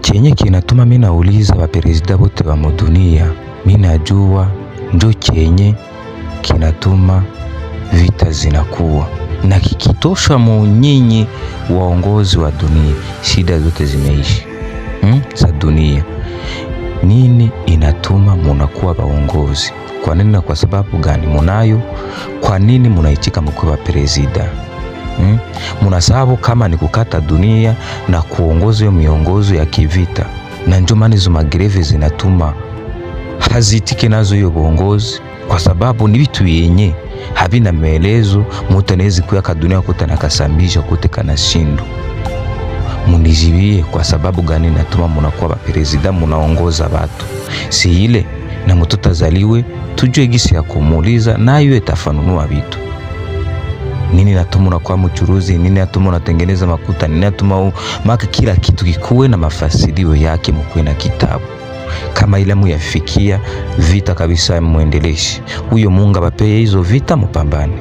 Chenye kinatuma mimi nauliza waperezida wote wa dunia, mimi najua ndio chenye kinatuma vita zinakuwa, na kikitosha nyinyi waongozi wa dunia, shida zote zimeishi za dunia. Nini inatuma munakuwa waongozi? Kwa nini na kwa sababu gani munayo? Kwa nini munaitika mkuwa presida? Munasababu kama ni kukata dunia na kuongoza hiyo miongozo ya kivita, na ndio maana hizo magreve zinatuma hazitiki nazo hiyo uongozi, kwa sababu ni vitu yenye havina maelezo. Mtu anaweza kuya dunia kuta na kasambisha kote kana shindo. Munijibie kwa sababu gani natuma munakuwa presida, munaongoza watu? Si ile na mtoto azaliwe tujue gisi ya kumuuliza na yeye tafanunua vitu. Nini natuma unakuwa mchuruzi? Nini natuma unatengeneza makuta? Nini natuma maka kila kitu kikuwe na mafasirio yake, mkuwe na kitabu. Kama ile muyafikia vita kabisa muendeleshi. Huyo Mungu abapeye hizo vita mupambane.